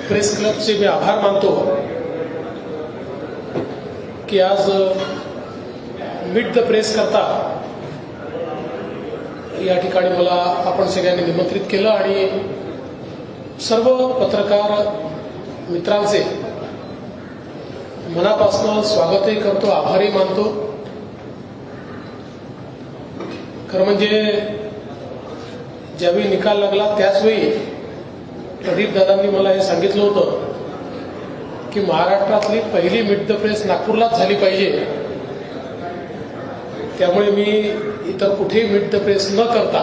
Press क्लबचे मी आभार मानतो की आज मीट द प्रेस करता या ठिकाणी मला आपण सगळ्यांनी निमंत्रित केलं आणि सर्व पत्रकार मित्रांचे मनापासून स्वागतही करतो, आभारही मानतो। खरं म्हणजे ज्यावेळी निकाल लागला त्याचवेळी प्रदीप दादांनी मला हे सांगितलं होतं की महाराष्ट्रातली पहिली मीट द प्रेस नागपूरलाच झाली पाहिजे, त्यामुळे मी इतर कुठेही मीट द प्रेस न करता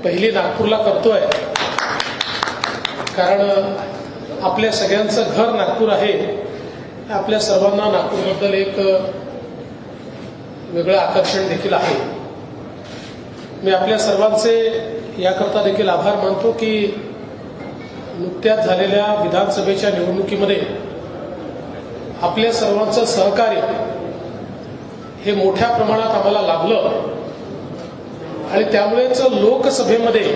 पहिली नागपूरला करतोय। कारण आपल्या सगळ्यांचं घर नागपूर आहे, आपल्या सर्वांना नागपूरबद्दल एक वेगळं आकर्षण देखील आहे। मी आपल्या सर्वांचे याकरता देखील आभार मानतो की नुकत्याच झालेल्या विधानसभेच्या निवडणुकीमध्ये आपल्या सर्वांचं सहकार्य हे मोठ्या प्रमाणात आम्हाला लाभलं आणि त्यामुळेच लोकसभेमध्ये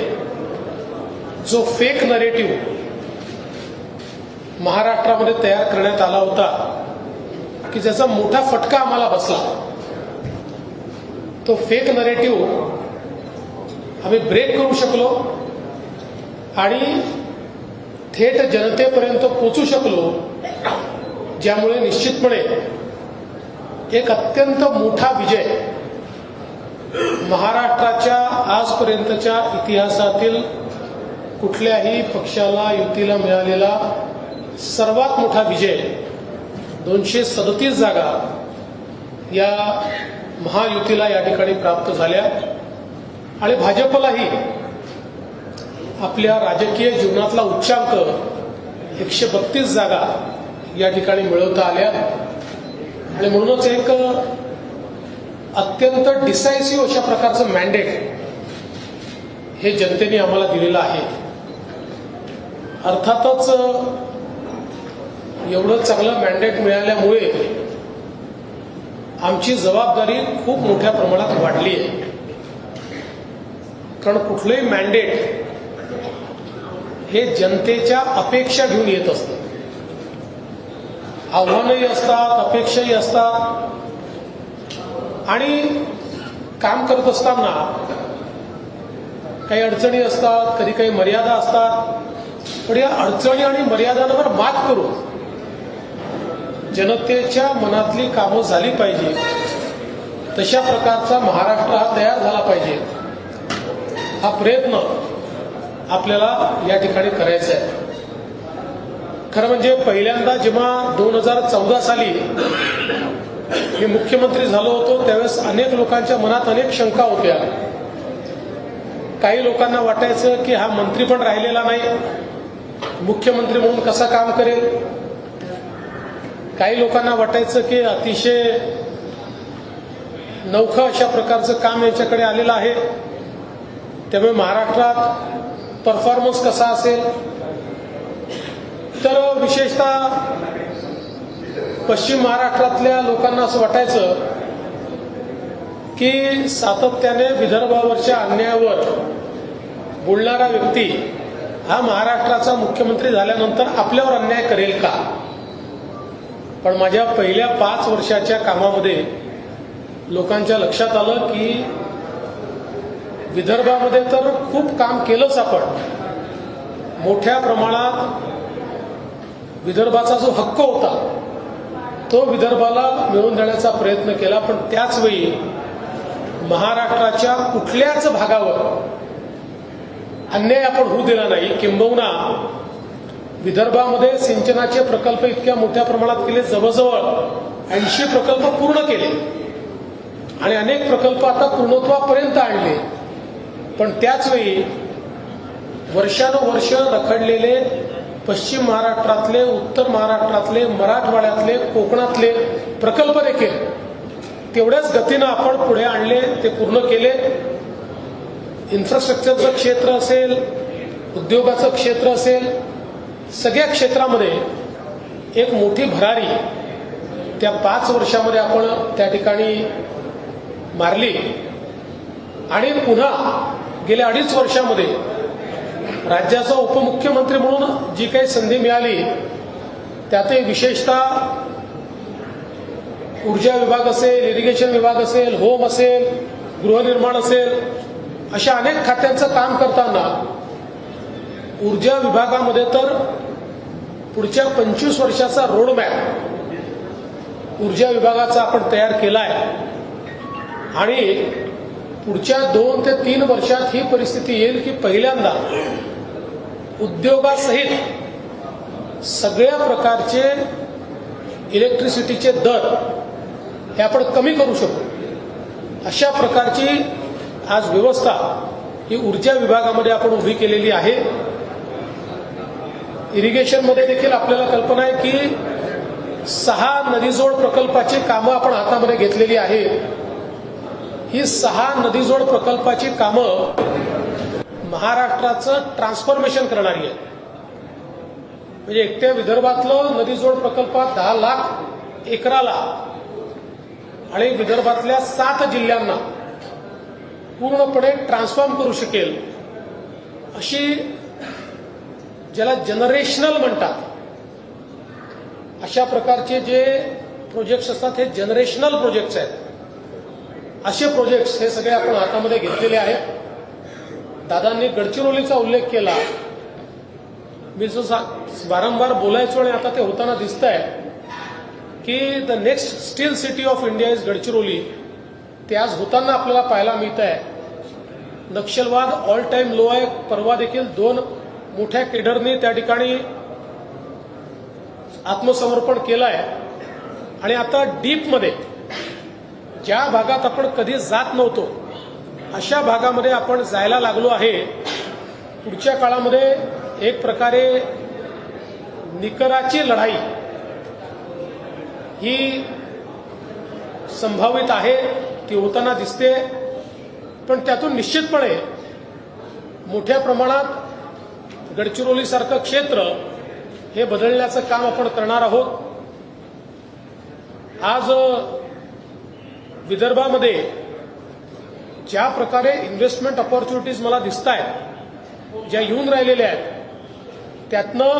जो फेक नरेटिव्ह महाराष्ट्रामध्ये तयार करण्यात आला होता की ज्याचा मोठा फटका आम्हाला बसला, तो फेक नरेटिव्ह आम्ही ब्रेक करू शकलो आणि थेट जनतेपर्यंत पोहोचू शकलो, ज्यामुळे निश्चितपणे एक अत्यंत मोठा विजय महाराष्ट्राच्या आजपर्यंतच्या इतिहासातील कुठल्याही पक्षाला युतीला मिळालेला सर्वात मोठा विजय 237 जागा या महायुतीला या ठिकाणी प्राप्त झाल्या आणि भाजपलाही आपल्या राजकीय जीवनातला उच्चांक 132 जागा या ठिकाणी मिळवता आल्या आणि म्हणूनच एक अत्यंत डिसायसिव्ह अशा प्रकारचं मॅन्डेट हे जनतेने आम्हाला दिलेलं आहे। अर्थातच एवढं चांगलं मॅन्डेट मिळाल्यामुळे आमची जबाबदारी खूप मोठ्या प्रमाणात वाढली आहे। कारण कुठलंही मॅन्डेट हे जनतेच्या अपेक्षा घेऊन येत असतं, आव्हानही असतात, अपेक्षाही असतात आणि काम करत असताना काही अडचणी असतात, कधी काही मर्यादा असतात, पण या अडचणी आणि मर्यादांवर मात करून जनतेच्या मनातली कामं झाली पाहिजे, तशा प्रकारचा महाराष्ट्र हा तयार झाला पाहिजे, हा प्रयत्न आपल्याला या ठिकाणी करायचा आहे। खरं म्हणजे पहिल्यांदा जेव्हा 2014 साली मी मुख्यमंत्री झालो होतो त्यावेळेस अनेक लोकांच्या मनात अनेक शंका होत्या। काही लोकांना वाटायचं की हा मंत्री पण राहिलेला नाही, मुख्यमंत्री म्हणून कसा काम करेल। काही लोकांना वाटायचं की अतिशय नवखं अशा प्रकारचं काम यांच्याकडे आलेलं आहे, त्यामुळे महाराष्ट्रात परफॉर्मन्स कसा असेल। तर विशेषतः पश्चिम महाराष्ट्रातल्या लोकांना असं वाटायचं की सातत्याने विदर्भावरच्या अन्यायावर बोलणारा व्यक्ती हा महाराष्ट्राचा मुख्यमंत्री झाल्यानंतर आपल्यावर अन्याय करेल का। पण माझ्या पहिल्या 5 वर्षाच्या कामामध्ये लोकांच्या लक्षात आलं की विदर्भामध्ये तर खूप काम केलंच आपण, मोठ्या प्रमाणात विदर्भाचा जो हक्क होता तो विदर्भाला मिळवून देण्याचा प्रयत्न केला, पण त्याचवेळी महाराष्ट्राच्या कुठल्याच भागावर अन्याय आपण होऊ दिला नाही। किंबहुना विदर्भामध्ये सिंचनाचे प्रकल्प इतक्या मोठ्या प्रमाणात केले, जवळजवळ 80 प्रकल्प पूर्ण केले आणि अनेक प्रकल्प आता पूर्णत्वापर्यंत आणले, पण त्याचवेळी वर्षानुवर्ष रखडलेले पश्चिम महाराष्ट्रातले, उत्तर महाराष्ट्रातले, मराठवाड्यातले, कोकणातले प्रकल्प देखील तेवढ्याच गतीनं आपण पुढे आणले, ते पूर्ण केले। इन्फ्रास्ट्रक्चरचं क्षेत्र असेल, उद्योगाचं क्षेत्र असेल, सगळ्या क्षेत्रामध्ये एक मोठी भरारी त्या 5 वर्षामध्ये आपण त्या ठिकाणी मारली आणि पुन्हा गेल्या 2.5 वर्षामध्ये राज्याचा उपमुख्यमंत्री म्हणून जी काही संधी मिळाली त्यातही विशेषतः ऊर्जा विभाग असेल, इरिगेशन विभाग असेल, होम असेल, गृहनिर्माण असेल, अशा अनेक खात्यांचं काम करताना ऊर्जा विभागामध्ये तर पुढच्या 25 वर्षाचा रोडमॅप ऊर्जा विभागाचा आपण तयार केला आहे आणि पुढच्या 2 ते 3 वर्षात ही परिस्थिती येईल की पहिल्यांदा उद्योगासहित सगळ्या प्रकारचे इलेक्ट्रिसिटीचे दर हे आपण कमी करू शकू अशा प्रकारची आज व्यवस्था ही ऊर्जा विभागामध्ये आपण उभी केलेली आहे. इरिगेशनमध्ये देखील आपल्याला कल्पना आहे की 6 नदीजोड प्रकल्पाची कामं आपण हातामध्ये घेतलेली आहेत. ही 6 नदीजोड प्रकल्पाची कामं महाराष्ट्राचं ट्रान्सफॉर्मेशन करणारी आहेत. म्हणजे एकट्या विदर्भातलं नदीजोड प्रकल्पात 10 लाख एकराला आणि विदर्भातल्या 7 जिल्ह्यांना पूर्णपणे ट्रान्सफॉर्म करू शकेल अशी ज्याला जनरेशनल म्हणतात अशा प्रकारचे जे प्रोजेक्ट्स असतात हे जनरेशनल प्रोजेक्ट्स आहेत. असे प्रोजेक्ट्स हे सगळे आपण हातामध्ये घेतलेले आहेत. दादांनी गडचिरोलीचा उल्लेख केला. मी जो वारंवार बोलायचो आणि आता ते होताना दिसत आहे की the next steel city of India is Gadchiroli. ते आज होताना आपल्याला पाहायला मिळत आहे. नक्षलवाद ऑल टाइम लो आहे. परवा देखील 2 मोठ्या केडरनी त्या ठिकाणी आत्मसमर्पण केलं आहे आणि आता डीपमध्ये ज्या भागात आपण कधी जात नव्हतो अशा भागामध्ये आपण जायला लागलो आहे. पुढच्या काळामध्ये एक प्रकारे निकराची लढाई ही संभावित आहे, ती होताना दिसते. पण त्यातून निश्चितपणे मोठ्या प्रमाणात गडचिरोलीसारखं क्षेत्र हे बदलण्याचं काम आपण करणार आहोत. आज विदर्भामध्ये ज्या प्रकारे इन्व्हेस्टमेंट ऑपॉर्च्युनिटीज मला दिसत आहेत, ज्या येऊन राहिलेल्या आहेत, त्यातनं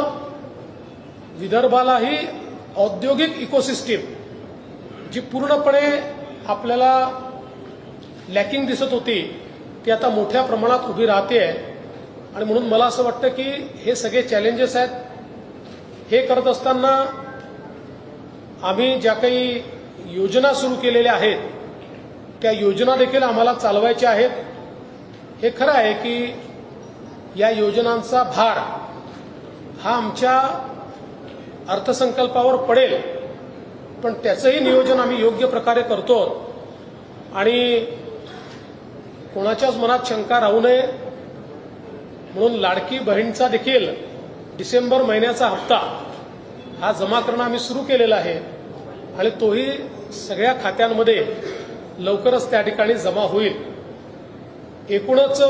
विदर्भालाही औद्योगिक इकोसिस्टीम जी पूर्णपणे आपल्याला लॅकिंग दिसत होती ती आता मोठ्या प्रमाणात उभी राहते आहे. आणि म्हणून मला असं वाटतं की हे सगळे चॅलेंजेस आहेत. हे करत असताना आम्ही ज्या काही योजना सुरू केलेल्या आहेत त्या योजना देखील आम्हाला चालवायच्या आहेत. हे खरं आहे की या योजनांचा भार हा आमच्या अर्थसंकल्पावर पडेल, पण त्याचंही नियोजन आम्ही योग्य प्रकारे करतो आणि कोणाच्याच मनात शंका राहू नये म्हणून लाडकी बहीणचा देखील डिसेंबर महिन्याचा हप्ता हा जमा करणं आम्ही सुरू केलेला आहे आणि तोही सगळ्या खात्यांमध्ये लवकरच त्या ठिकाणी जमा होईल. एकूणच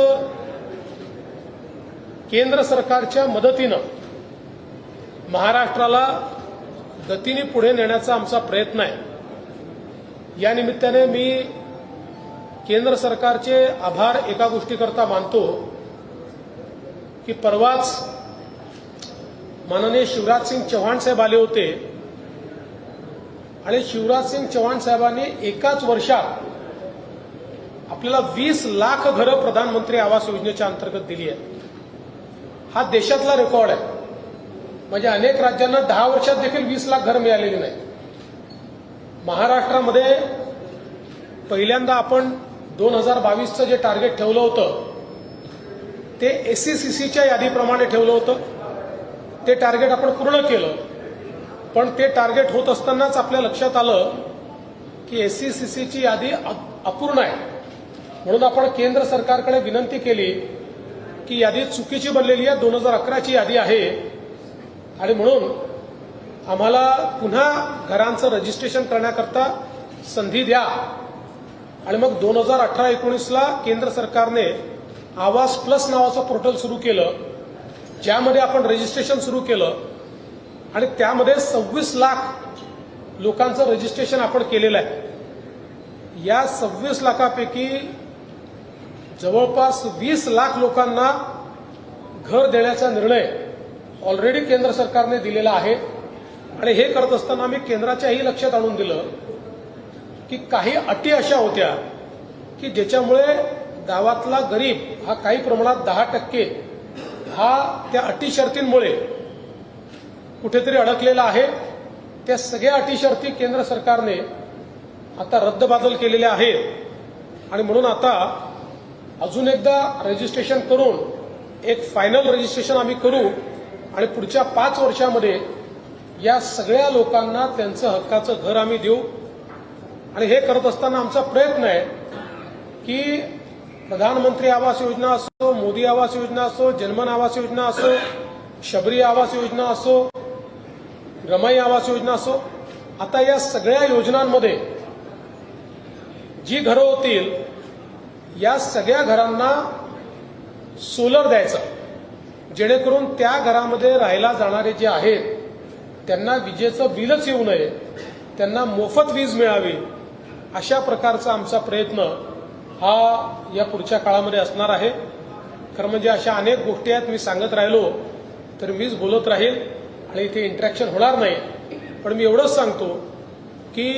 केंद्र सरकारच्या मदतीनं महाराष्ट्राला गतीने पुढे नेण्याचा आमचा प्रयत्न आहे. या निमित्ताने मी केंद्र सरकारचे आभार एका गोष्टीकरता मानतो की परवाच माननीय शिवराज सिंग चौहान साहेब आले होते आणि शिवराज सिंग चौहान साहेबांनी एकाच वर्षात आपल्याला 20 लाख घरं प्रधानमंत्री आवास योजनेच्या अंतर्गत दिली आहेत. हा देशातला रेकॉर्ड आहे. म्हणजे अनेक राज्यांना 10 वर्षात देखील 20 लाख घरं मिळालेली नाही. महाराष्ट्रामध्ये पहिल्यांदा आपण 2022चं जे टार्गेट ठेवलं होतं ते एससीसीच्या यादीप्रमाणे ठेवलं होतं. ते टार्गेट आपण पूर्ण केलं, पण ते टार्गेट होत असतानाच आपल्या लक्षात आलं की एससीसीची यादी अपूर्ण आहे. म्हणून आपण केंद्र सरकारकडे विनंती केली की यादी चुकीची बनलेली आहे, 2011ची यादी आहे आणि म्हणून आम्हाला पुन्हा घरांचं रजिस्ट्रेशन करण्याकरता संधी द्या. आणि मग 2018-19ला केंद्र सरकारने आवास प्लस नावाचं पोर्टल सुरू केलं, ज्यामध्ये आपण रजिस्ट्रेशन सुरू केलं आणि त्यामध्ये 26 लाख लोकांचं रजिस्ट्रेशन आपण केलेलं आहे. या 26 लाखापैकी जवळपास 20 लाख लोकांना घर देण्याचा निर्णय ऑलरेडी केंद्र सरकारने दिलेला आहे आणि हे करत असताना मी केंद्राच्याही लक्षात आणून दिलं की काही अटी अशा होत्या की ज्याच्यामुळे गावातला गरीब हा काही प्रमाणात 10% हा त्या अटी शर्तींमुळे कुठेतरी अडकलेला आहे. त्या सगळ्या अटी शर्ती केंद्र सरकारने आता रद्दबातल केलेल्या आहेत आणि म्हणून आता अजून एकदा रजिस्ट्रेशन करून एक फायनल रजिस्ट्रेशन आम्ही करू आणि पुढच्या 5 वर्षामध्ये या सगळ्या लोकांना त्यांचं हक्काचं घर आम्ही देऊ. आणि हे करत असताना आमचा प्रयत्न आहे की प्रधानमंत्री आवास योजना असो, मोदी आवास योजना असो, जनमन आवास योजना असो, शबरी आवास योजना असो, रमाई आवास योजना असो, आता या सगळ्या योजनांमध्ये जी घरं होतील या सगळ्या घरांना सोलर द्यायचं, जेणेकरून त्या घरामध्ये राहायला जाणारे जे आहेत त्यांना विजेचं बिलच येऊ नये, त्यांना मोफत वीज मिळावी, अशा प्रकारचा आमचा प्रयत्न हा या पुढच्या काळामध्ये असणार आहे. खरं म्हणजे अशा अनेक गोष्टी आहेत, मी सांगत राहिलो तर मीच बोलत राहील आणि इथे इंटरॅक्शन होणार नाही. पण मी एवढंच सांगतो की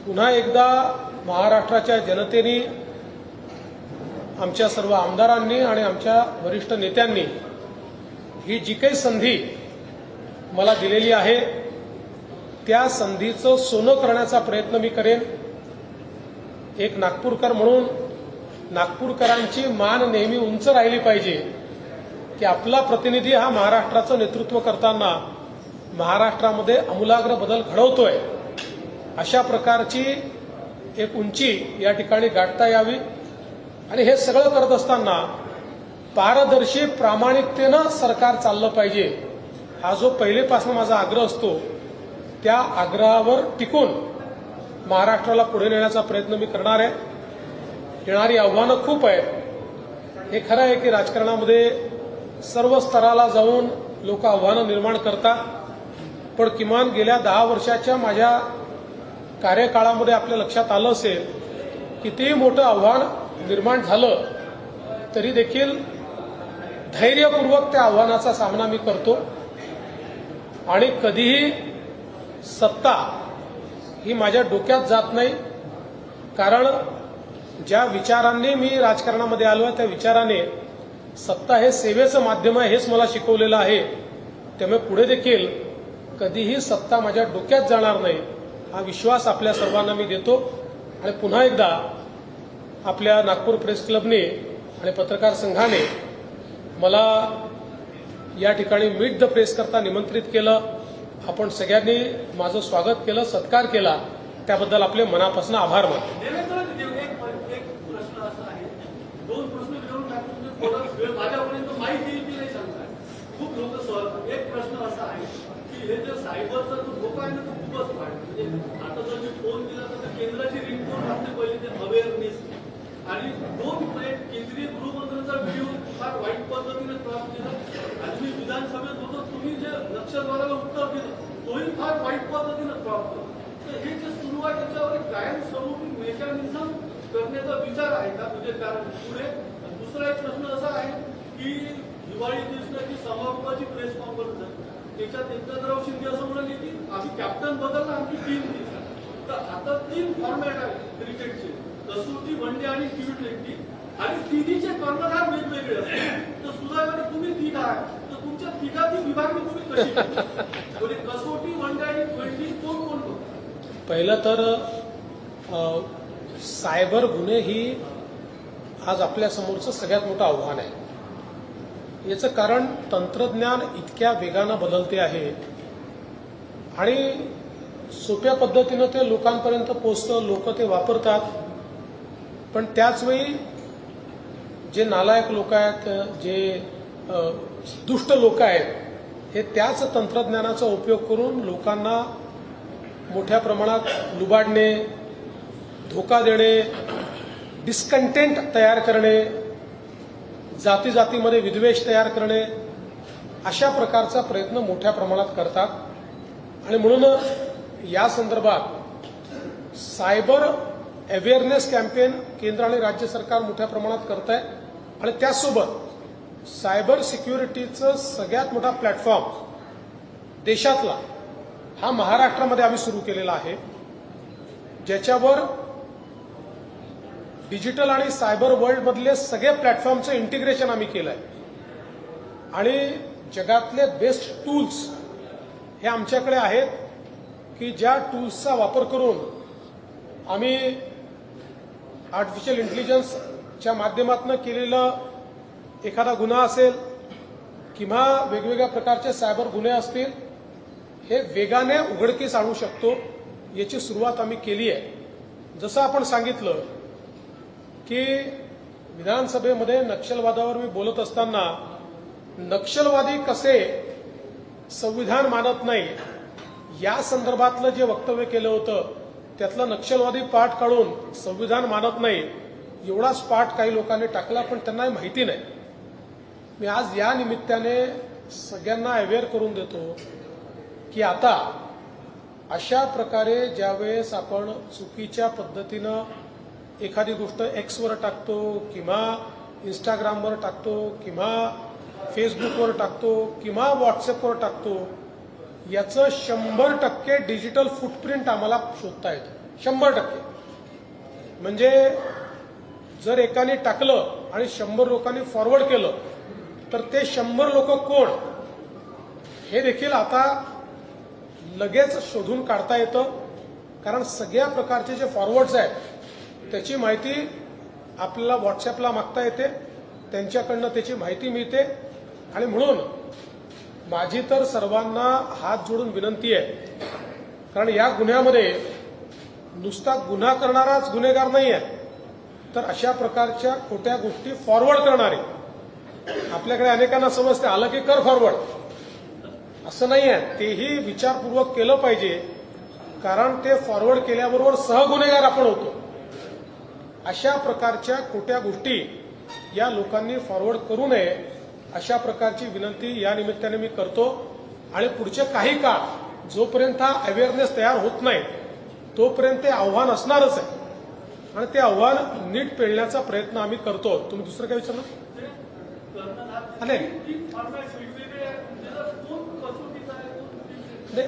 पुन्हा एकदा महाराष्ट्राच्या जनतेने, आमच्या सर्व आमदारांनी आणि आमच्या वरिष्ठ नेत्यांनी ही जी काही संधी मला दिलेली आहे त्या संधीचं सोनं करण्याचा प्रयत्न मी करेन. एक नागपूरकर म्हणून नागपूरकरांची मान नेहमी उंच राहिली पाहिजे की आपला प्रतिनिधी हा महाराष्ट्राचं नेतृत्व करताना महाराष्ट्रामध्ये आमूलाग्र बदल घडवतोय, अशा प्रकारची एक उंची या ठिकाणी गाठता यावी. आणि हे सगळं करत असताना पारदर्शी प्रामाणिकतेनं सरकार चाललं पाहिजे, हा जो पहिलेपासून माझा आग्रह असतो त्या आग्रहावर टिकून महाराष्ट्राला पुढे नेण्याचा प्रयत्न मी करणार आहे. येणारी आव्हानं खूप आहेत. हे खरं आहे की राजकारणामध्ये सर्व स्तराला जाऊन लोक आव्हानं निर्माण करतात, पण किमान गेल्या 10 वर्षाच्या माझ्या कार्यकाळामध्ये आपल्या लक्षात आलं असेल कितीही मोठं आव्हान निर्माण झालं तरी देखील धैर्यपूर्वक त्या आव्हानाचा सामना मी करतो आणि कधीही सत्ता ही माझ्या डोक्यात जात नाही. कारण ज्या विचारांनी मी राजकारणामध्ये आलो आहे त्या विचाराने सत्ता हे सेवेचं माध्यम आहे हेच मला शिकवलेलं आहे. त्यामुळे पुढे देखील कधीही सत्ता माझ्या डोक्यात जाणार नाही हा विश्वास आपल्या सर्वांना मी देतो. आणि पुन्हा एकदा आपल्या नागपूर प्रेस क्लबने आणि पत्रकार संघाने मला या ठिकाणी मीट द प्रेस करता निमंत्रित केलं. आपण सगळ्यांनी माझं स्वागत केलं, सत्कार केला, त्याबद्दल आपले मनापासून आभार मानतो. एक प्रश्न असा आहे, 2 प्रश्न विचारून टाकून माझ्यापर्यंत माहिती येईल की नाही सांगताय, खूप लोक सहज. एक प्रश्न असा आहे की हे जे सायबरचा जो धोका आहे ना तो खूपच वाढतो. म्हणजे आता जर मी फोन केला तर केंद्राची रिंगटोन असते पहिले ते अवेअरनेस, आणि 2 केंद्रीय गृहमंत्र्यांचा व्हिडिओ फार वाईट पद्धतीने प्राप्त केला. आणि मी विधानसभेत होतो, तुम्ही जे नक्षलवादाला उत्तर दिलं तोही फार वाईट पद्धतीने प्राप्त केलं. तर हे जे सुरू आहे त्याच्यावर कायमस्वरूपी मेकॅनिझम करण्याचा विचार आहे का? म्हणजे कारण पुढे दुसरा एक प्रश्न असा आहे की दिवाळी दिवसाची समारोपाची प्रेस कॉन्फरन्स आहे, त्याच्यात एकनाथराव शिंदे असं म्हणाले की आम्ही कॅप्टन बदलला, आमची टीम दिली. तर आता 3 फॉर्मॅट आहेत क्रिकेटचे, कसोटी, वनडे आणि T20, आणि तिन्हीचे कर्णधार वेगवेगळे असतात. तर सुदैवाने तुम्ही 3 आहात, तर तुमच्या तिघांची विभागणी तुम्ही कशी म्हणजे कसोटी, वनडे आणि T20 कोण कोण करतो? पहिलं तर सायबर गुन्हे ही आज आपल्या समोरचं सगळ्यात मोठं आव्हान आहे. याचं कारण तंत्रज्ञान इतक्या वेगानं बदलते आहे आणि सोप्या पद्धतीनं ते लोकांपर्यंत पोहोचतं, लोक ते वापरतात. पण त्याचवेळी जे नालायक लोक आहेत, जे दुष्ट लोक आहेत, हे त्याच तंत्रज्ञानाचा उपयोग करून लोकांना मोठ्या प्रमाणात लुबाडणे, धोका देणे, डिस्कंटेंट तयार करणे, जाती जातीमध्ये विद्वेष तयार करणे, अशा प्रकारचा प्रयत्न मोठ्या प्रमाणात करतात. आणि म्हणून या संदर्भात सायबर अवेअरनेस कॅम्पेन केंद्र आणि राज्य सरकार मोठ्या प्रमाणात करत आहे. आणि त्याचसोबत सायबर सिक्युरिटीचं सगळ्यात मोठा प्लॅटफॉर्म देशातला हा महाराष्ट्रामध्ये आम्ही सुरू केलेला आहे, ज्याच्यावर डिजिटल आणि सायबर वर्ल्डमधले सगळे प्लॅटफॉर्मचं इंटिग्रेशन आम्ही केलं आहे आणि जगातले बेस्ट टूल्स हे आमच्याकडे आहेत की ज्या टूल्सचा वापर करून आम्ही आर्टिफिशियल इंटेलिजन्सच्या माध्यमातून केलेलं एखादा गुन्हा असेल किंवा वेगवेगळ्या प्रकारचे सायबर गुन्हे असतील हे वेगाने उघडकीस आणू शकतो, याची सुरुवात आम्ही केली आहे. जसं आपण सांगितलं की विधानसभेमध्ये नक्षलवादावर मी बोलत असताना नक्षलवादी कसे संविधान मानत नाही या संदर्भातलं जे वक्तव्य केलं होतं त्यातला नक्षलवादी पाठ काढून संविधान मानत नाही एवढाच पाठ काही लोकांनी टाकला, पण त्यांना माहिती नाही. मी आज या निमित्ताने सगळ्यांना अवेअर करून देतो की आता अशा प्रकारे ज्यावेळेस आपण चुकीच्या पद्धतीनं एखादी गोष्ट एक्सवर टाकतो किंवा इंस्टाग्रामवर टाकतो किंवा फेसबुकवर टाकतो किंवा व्हॉट्सअपवर टाकतो, याचं 100% डिजिटल फुटप्रिंट आम्हाला शोधता येतं. 100%. म्हणजे जर एकाने टाकलं आणि 100 लोकांनी फॉरवर्ड केलं तर ते 100 लोक कोण हे देखील आता लगेच शोधून काढता येतं, कारण सगळ्या प्रकारचे जे फॉरवर्ड्स आहेत त्याची माहिती आपल्याला व्हॉट्सअपला मागता येते, त्यांच्याकडनं त्याची माहिती मिळते. आणि म्हणून माझी तर सर्वांना हात जोडून विनंती आहे, कारण या गुन्ह्यामध्ये नुसता गुन्हा करणाराच गुन्हेगार नाही आहे, तर अशा प्रकारच्या खोट्या गोष्टी फॉरवर्ड करणारे आपल्याकडे अनेकांना समजते आलं की कर फॉरवर्ड, असं नाही आहे. तेही विचारपूर्वक केलं पाहिजे, कारण ते फॉरवर्ड केल्याबरोबर सहगुन्हेगार आपण होतो. अशा प्रकारच्या खोट्या गोष्टी या लोकांनी फॉरवर्ड करू नये अशा प्रकारची विनंती या निमित्ताने मी करतो. आणि पुढचे काही काळ जोपर्यंत हा अवेअरनेस तयार होत नाही तोपर्यंत ते आव्हान असणारच आहे आणि ते आव्हान नीट पेलण्याचा प्रयत्न आम्ही करतो. तुम्ही दुसरं काय विचारलं? नाही,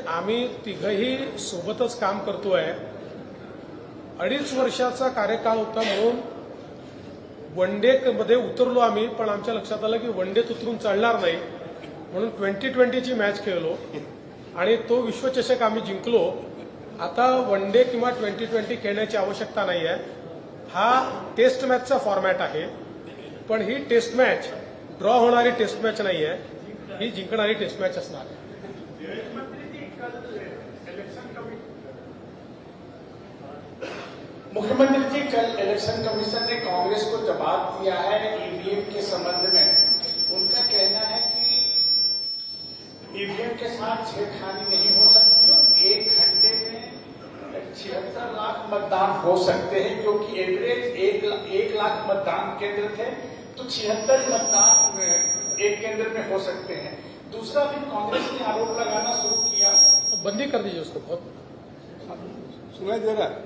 आम्ही तिघही सोबतच काम करतोय. 2.5 वर्षाचा कार्यकाळ होता म्हणून वन डे मध्ये उतरलो आम्ही, पण आमच्या लक्षात आलं की वन डेत उतरून चालणार नाही म्हणून 2020ची मॅच खेळलो आणि तो विश्वचषक आम्ही जिंकलो. आता वन डे किंवा 2020 खेळण्याची आवश्यकता नाही आहे. हा टेस्ट मॅचचा फॉर्मॅट आहे, पण ही टेस्ट मॅच ड्रॉ होणारी टेस्ट मॅच नाही आहे, ही जिंकणारी टेस्ट मॅच असणार आहे. मुख्यमंत्री जी, कल इलेक्शन कमीशन ने कांग्रेस को जवाब दिया है ईवीएम के संबंध में. उनका कहना है कि ईवीएम के साथ छेड़खानी नहीं हो सकती और 1 घंटे में 76 लाख मतदान हो सकते हैं, क्योंकि एवरेज 1 लाख मतदान केंद्र थे तो 76 मतदान एक केंद्र में हो सकते हैं. दूसरा भी कांग्रेस ने आरोप लगाना शुरू किया. बंदी कर दीजिए उसको. बहुत सुनाई दे रहा है,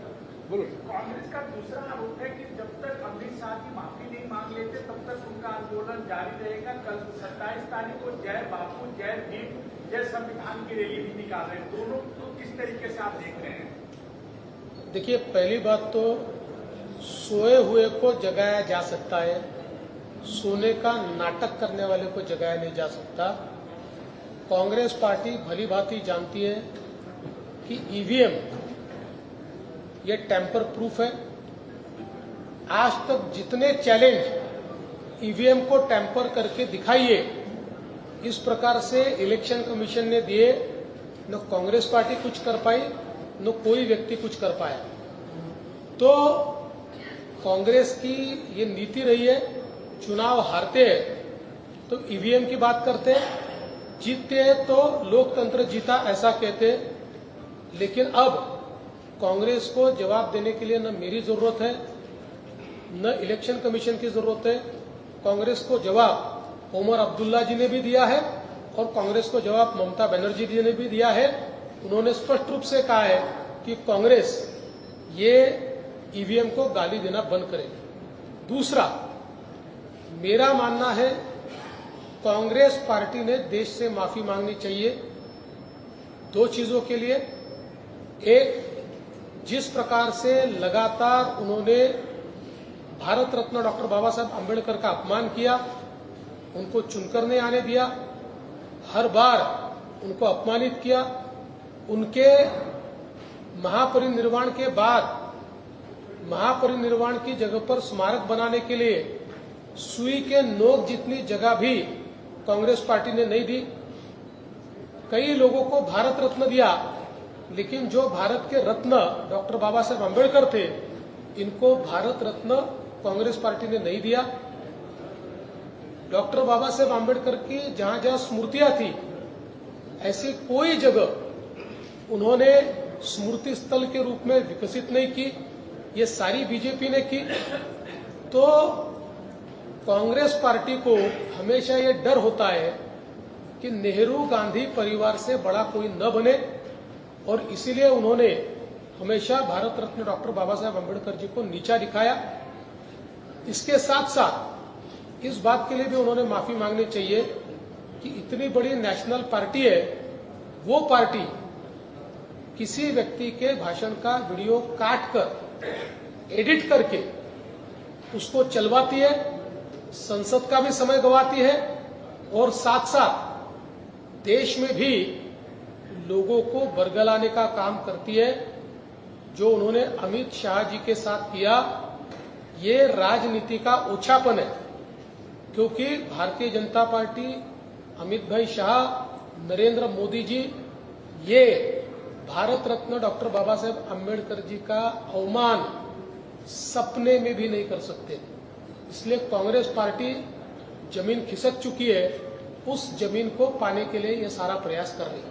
बोलो. कांग्रेस का दूसरा आरोप है कि जब तक अमित शाह की माफी नहीं मांग लेते तब तक उनका आंदोलन जारी रहेगा. कल 27 तारीख को जय बापू जय भीम जय संविधान की रैली भी निकाल रहे हैं. दोनों को किस तरीके से आप देख रहे हैं? देखिए, पहली बात तो सोए हुए को जगाया जा सकता है, सोने का नाटक करने वाले को जगाया नहीं जा सकता. कांग्रेस पार्टी भली भांति जानती है कि ईवीएम ये टैंपर प्रूफ है. आज तक जितने चैलेंज ईवीएम को टैंपर करके दिखाइए इस प्रकार से इलेक्शन कमीशन ने दिए, न कांग्रेस पार्टी कुछ कर पाई न कोई व्यक्ति कुछ कर पाया. तो कांग्रेस की ये नीति रही है, चुनाव हारते हैं तो ईवीएम की बात करते हैं, जीतते हैं तो लोकतंत्र जीता ऐसा कहते हैं. लेकिन अब कांग्रेस को जवाब देने के लिए न मेरी जरूरत है न इलेक्शन कमीशन की जरूरत है. कांग्रेस को जवाब ओमर अब्दुल्ला जी ने भी दिया है और कांग्रेस को जवाब ममता बनर्जी जी ने भी दिया है. उन्होंने स्पष्ट रूप से कहा है कि कांग्रेस ये ईवीएम को गाली देना बंद करेगी. दूसरा, मेरा मानना है कांग्रेस पार्टी ने देश से माफी मांगनी चाहिए 2 चीजों के लिए। एक, जिस प्रकार से लगातार उन्होंने भारत रत्न डॉक्टर बाबा साहब आंबेडकर का अपमान किया, उनको चुनकर नहीं आने दिया, हर बार उनको अपमानित किया, उनके महापरिनिर्वाण के बाद महापरिनिर्वाण की जगह पर स्मारक बनाने के लिए सुई के नोक जितनी जगह भी कांग्रेस पार्टी ने नहीं दी। कई लोगों को भारत रत्न दिया, लेकिन जो भारत के रत्न डॉक्टर बाबा साहब आंबेडकर थे, इनको भारत रत्न कांग्रेस पार्टी ने नहीं दिया। डॉक्टर बाबा साहब आंबेडकर की जहां जहां स्मृतियां थी, ऐसी कोई जगह उन्होंने स्मृति स्थल के रूप में विकसित नहीं की। ये सारी बीजेपी ने की। तो कांग्रेस पार्टी को हमेशा ये डर होता है कि नेहरू गांधी परिवार से बड़ा कोई न बने, और इसीलिए उन्होंने हमेशा भारत रत्न डॉक्टर बाबा साहब आंबेडकर जी को नीचा दिखाया। इसके साथ साथ इस बात के लिए भी उन्होंने माफी मांगनी चाहिए कि इतनी बड़ी नेशनल पार्टी है, वो पार्टी किसी व्यक्ति के भाषण का वीडियो काट कर एडिट करके उसको चलवाती है, संसद का भी समय गंवाती है, और साथ साथ देश में भी लोगों को बरगलाने का काम करती है। जो उन्होंने अमित शाह जी के साथ किया, ये राजनीति का ओछापन है, क्योंकि भारतीय जनता पार्टी, अमित भाई शाह, नरेंद्र मोदी जी, ये भारत रत्न डॉक्टर बाबा साहेब आंबेडकर जी का अवमान सपने में भी नहीं कर सकते। इसलिए कांग्रेस पार्टी जमीन खिसक चुकी है, उस जमीन को पाने के लिए ये सारा प्रयास कर रही है।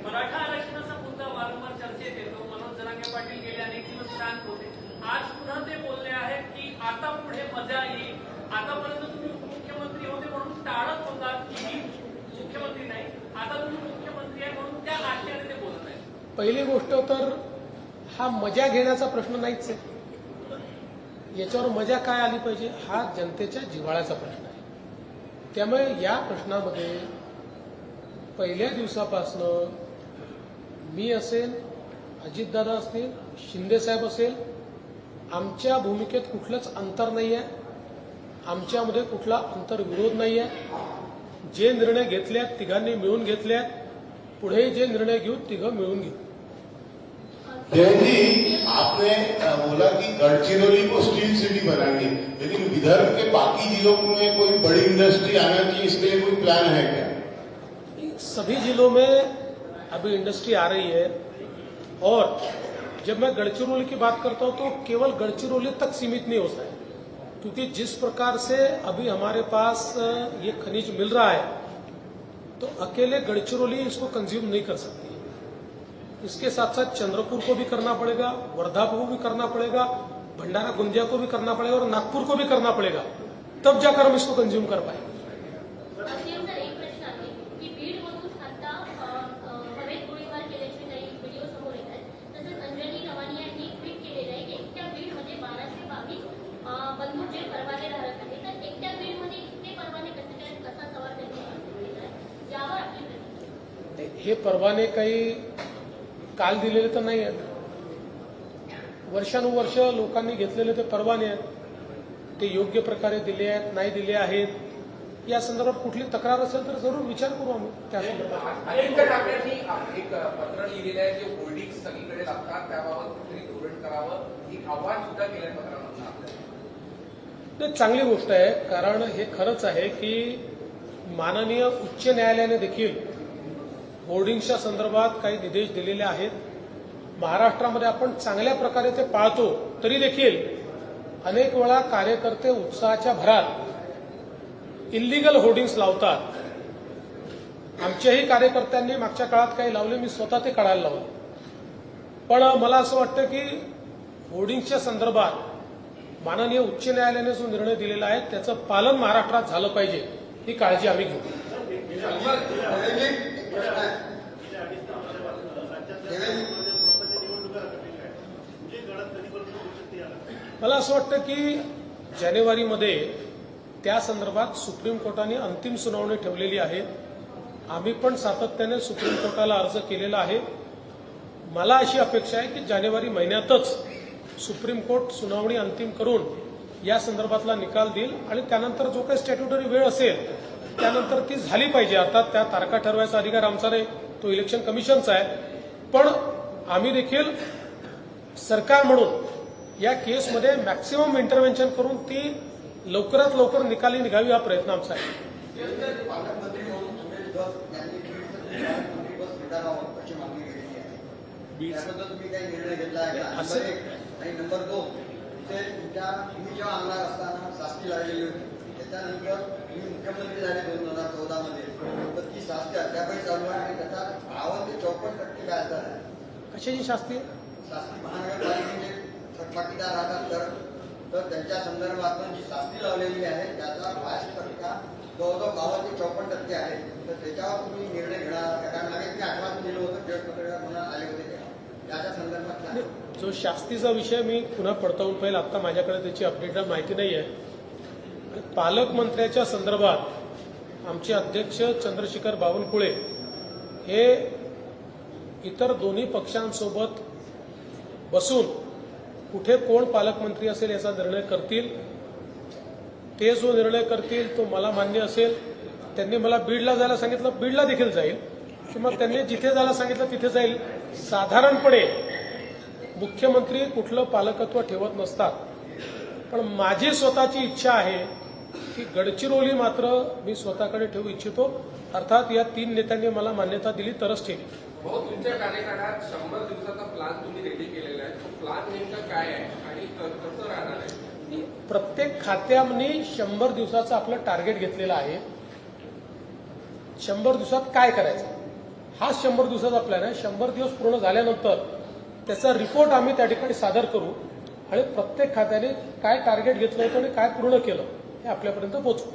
मराठा आरक्षणाचा मुद्दा वारंवार चर्चेत येतो। मनोज जरांगे पाटील गेले अनेक दिवस शांत होते, आज पुन्हा ते बोलले आहेत की आता पुढे मजा येईल। आतापर्यंत तुम्ही उपमुख्यमंत्री होते म्हणून टाळत होतात की मी मुख्यमंत्री नाही, आता तुम्ही मुख्यमंत्री आहे म्हणून त्या आशयाने ते बोलत आहेत। पहिली गोष्ट तर हा मजा घेण्याचा प्रश्न नाहीच आहे। याच्यावर मजा काय आली पाहिजे, हा जनतेच्या जिव्हाळ्याचा प्रश्न आहे। त्यामुळे या प्रश्नामध्ये पहिल्या दिवसापासून मी असेल, अजितदादा असतील, शिंदेसाहेब असेल, आमच्या भूमिकेत कुठलंच अंतर नाही आहे, आमच्यामध्ये कुठला अंतर्विरोध नाही आहे। जे निर्णय घेतले आहेत तिघांनी मिळून घेतले आहेत, पुढे जे निर्णय घेऊ तिघं मिळून घेऊ। जयंत जी, आपने बोला कि गढ़चिरौली को स्टील सिटी बनाएंगे, लेकिन विदर्भ के बाकी जिलों में कोई बड़ी इंडस्ट्री आना चाहिए, इसके लिए कोई प्लान है क्या? सभी जिलों में अभी इंडस्ट्री आ रही है, और जब मैं गढ़चिरौली की बात करता हूं तो केवल गढ़चिरौली तक सीमित नहीं होता है, क्योंकि जिस प्रकार से अभी हमारे पास ये खनिज मिल रहा है, तो अकेले गढ़चिरौली इसको कंज्यूम नहीं कर सकती। इसके साथ साथ चंद्रपुर को भी करना पड़ेगा, वर्धा को भी करना पड़ेगा, भंडारा गोंदिया को भी करना पड़ेगा, और नागपुर को भी करना पड़ेगा, तब जाकर हम इसको कंज्यूम कर पाएंगे। हे परवाने काही काल दिलेले तर नाही आहेत, वर्षानुवर्ष लोकांनी घेतलेले ते परवाने आहेत, ते योग्य प्रकारे दिले आहेत नाही दिले आहेत, या संदर्भात कुठली तक्रार असेल तर जरूर विचार करू आम्ही त्या संदर्भात। आदित्य ठाकरेंनी एक पत्र लिहिलेलं आहे की होल्डिंग सगळीकडे लागतात, त्याबाबत कुठेतरी धोरण करावं, एक आव्हान सुद्धा केलंय पत्रामध्ये आपल्याला। चांगली गोष्ट आहे, कारण हे खरंच आहे की माननीय उच्च न्यायालयाने देखील होर्डिंग्सच्या संदर्भात काही निर्देश दिलेले आहेत। महाराष्ट्रामध्ये आपण चांगल्या प्रकारे ते पाळतो, तरी देखील अनेक वेळा कार्यकर्ते उत्साहाच्या भरात इल्लीगल होर्डिंग्स लावतात। आमच्याही कार्यकर्त्यांनी मागच्या काळात काही लावले, मी स्वतः ते काढायला लावले, पण मला असं वाटतं की होर्डिंग्सच्या संदर्भात माननीय उच्च न्यायालयाने जो निर्णय दिलेला आहे त्याचं पालन महाराष्ट्रात झालं पाहिजे, ही काळजी आम्ही घेऊ। मला असं वाटतं की जानेवारीमध्ये त्या संदर्भात सुप्रीम कोर्टाने अंतिम सुनावणी ठेवलेली आहे. आम्ही पण सातत्याने सुप्रीम कोर्टाला अर्ज केलेला आहे. मला अशी अपेक्षा आहे की जानेवारी महिन्यातच सुप्रीम कोर्ट सुनावणी अंतिम करून या संदर्भातला निकाल देईल आणि त्यानंतर जो काही स्टॅट्युटरी वेळ असेल त्यानंतर ती झाली पाहिजे. अर्थात त्या तारखा ठरवायचा अधिकार आमचा नाही, तो इलेक्शन कमिशनचा आहे. पण आम्ही देखील सरकार म्हणून या केसमध्ये मॅक्सिमम इंटरव्हेन्शन करून ती लवकरात लवकर निकाली निघावी हा प्रयत्न आमचा आहे. पालकमंत्री म्हणून सुरेश धस यांनी बीडचं बस विधानावर अशी मागणी केलेली आहे. त्याबद्दल तुम्ही काही निर्णय घेतला आहे का? नंबर 1 आणि नंबर 2, ते तुम्ही जेव्हा आमदार असताना शास्ती लागलेली होती, त्याच्यानंतर तुम्ही मुख्यमंत्री झाले 2014 मध्ये, तर ती शास्ती अद्यापही चालू आहे आणि त्याचा 52 ते 54% व्याज दर आहे. कशाची शास्ती? शास्ती महानगरपालिकेचे थकबाकीदार राहतात तर त्यांच्या संदर्भात जी शास्ती लावलेली आहे त्याचा 5% जवळजवळ 52 ते 54% आहे. तर त्याच्यावर तुम्ही निर्णय घेणार का? कारण आम्ही तुम्ही आश्वासन दिलं होतं, पत्रकार म्हणून आले होते त्याच्या संदर्भात काय? जो शास्तीचा विषय मी पुन्हा पडताळून पाहिजे, आता माझ्याकडे त्याची अपडेटेड माहिती नाही आहे. पालकमंत्र्याच्या संदर्भात आमचे अध्यक्ष चंद्रशेखर बावनकुळे हे इतर दोन्ही पक्षांसोबत बसून कुठे कोण पालकमंत्री असेल याचा निर्णय करतील. ते जो निर्णय करतील तो मला मान्य असेल. त्यांनी मला बीडला जायला सांगितलं, बीडला देखील जाईल, किंवा त्यांनी जिथे जायला सांगितलं तिथे जाईल. साधारणपणे मुख्यमंत्री कुठलं पालकत्व ठेवत नसतात, पण माझी स्वतःची इच्छा आहे की गडचिरोली मात्र मी स्वतःकडे ठेवू इच्छितो. अर्थात या 3 नेत्यांनी मला मान्यता दिली तरच ठेवी. भाऊ, तुमच्या कार्यकाळात 100 दिवसाचा प्लॅन तुम्ही रेडी केलेला आहे. तो प्लॅन नेमका काय आहे आणि कसं राहणार आहे? प्रत्येक खात्याने 100 दिवसाचं आपलं टार्गेट घेतलेलं आहे. 100 दिवसात काय करायचं हा 100 दिवसाचा प्लॅन आहे. 100 दिवस पूर्ण झाल्यानंतर त्याचा रिपोर्ट आम्ही त्या ठिकाणी सादर करू आणि प्रत्येक खात्याने काय टार्गेट घेतलं होतं आणि काय पूर्ण केलं हे आपल्यापर्यंत पोहोचू.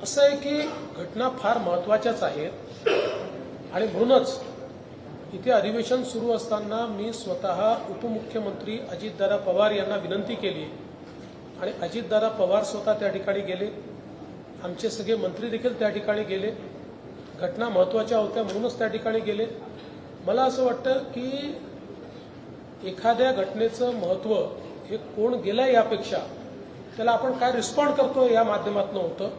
असं आहे की घटना फार महत्वाच्याच आहेत आणि म्हणूनच इथे अधिवेशन सुरू असताना मी स्वतः उपमुख्यमंत्री अजितदादा पवार यांना विनंती केली आणि अजितदादा पवार स्वतः त्या ठिकाणी गेले. आमचे सगळे मंत्री देखील त्या ठिकाणी गेले. घटना महत्वाच्या होत्या म्हणूनच त्या ठिकाणी गेले. मला असं वाटतं की एखाद्या घटनेचं महत्व हे कोण गेलं यापेक्षा त्याला आपण काय रिस्पॉन्ड करतो या माध्यमातून होतं.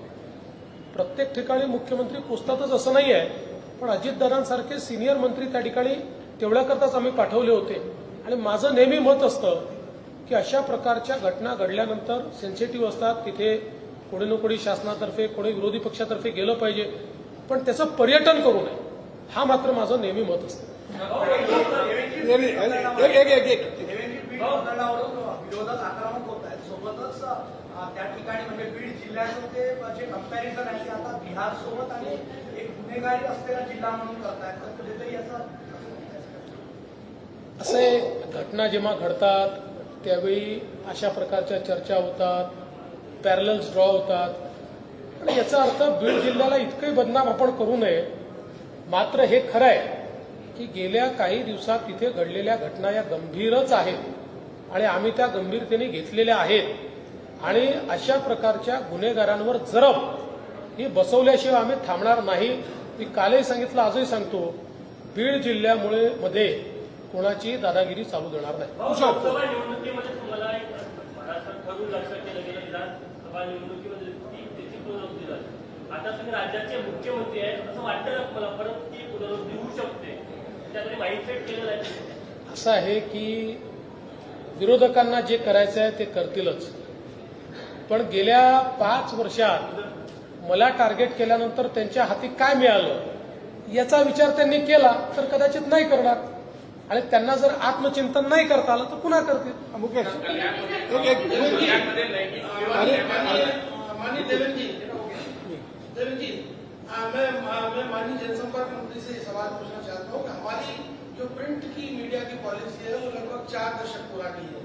प्रत्येक ठिकाणी मुख्यमंत्री पोचतातच असं नाही आहे, पण अजितदादांसारखे सिनियर मंत्री त्या ठिकाणी तेवढ्याकरताच आम्ही पाठवले होते. आणि माझं नेहमी मत असतं की अशा प्रकारच्या घटना घडल्यानंतर सेन्सिटिव्ह असतात, तिथे कोणी ना कोणी शासनातर्फे कोणी विरोधी पक्षातर्फे गेलं पाहिजे, पण त्याचं पर्यटन करू नये हा मात्र माझं नेहमी मत असतं. विरोधक आक्रमक होत आहेत. सोबतच त्या ठिकाणी म्हणजे बीड जिल्ह्याचं ते जे कंपॅरिझन आहे आता बिहार सोबत आणि एक गुन्हेगारी असलेला जिल्हा म्हणून करतायत. तर कुठेतरी असे घटना जेव्हा घडतात त्यावेळी अशा प्रकारच्या चर्चा होतात, पॅरलल्स ड्रॉ होतात. पण याचा अर्थ बीड जिल्ह्याला इतकंही बदनाम आपण करू नये. मात्र हे खरं आहे की गेल्या काही दिवसात तिथे घडलेल्या घटना या गंभीरच आहेत आणि आम्ही त्या गंभीरतेने घेतलेल्या आहेत. आणि अशा प्रकारच्या गुन्हेगारांवर जरब ही बसवल्याशिवाय आम्ही थांबणार नाही. मी कालही सांगितलं, आजही सांगतो, बीड जिल्ह्यामुळे मध्ये कोणाची दादागिरी चालू देणार नाही. लोकसभा निवडणुकीमध्ये तुम्हाला महाराष्ट्रात ठरवून लक्षात केलं गेलं विधानसभा निवडणुकीमध्ये त्याची पुनरावृत्ती झाली. आता तुम्ही राज्याचे मुख्यमंत्री आहेत असं वाटतं ना मला, परत ती पुनरावृत्ती होऊ शकते, त्याकडे माइंडसेट केलेलं आहे. असं आहे की विरोधकांना जे करायचं आहे ते करतीलच, पण गेल्या 5 वर्षात मला टार्गेट केल्यानंतर त्यांच्या हाती काय मिळालं याचा विचार त्यांनी केला तर कदाचित नाही करणार. आणि त्यांना जर आत्मचिंतन नाही करता आलं तर पुन्हा करतील. मुकेश देवेंद्र जी, मैं माननीय जनसंपर्क मंत्री से सवाल पूछना चाहता हूँ कि हमारी जो प्रिंट की मीडिया की पॉलिसी है वो लगभग 4 दशक पुरानी है.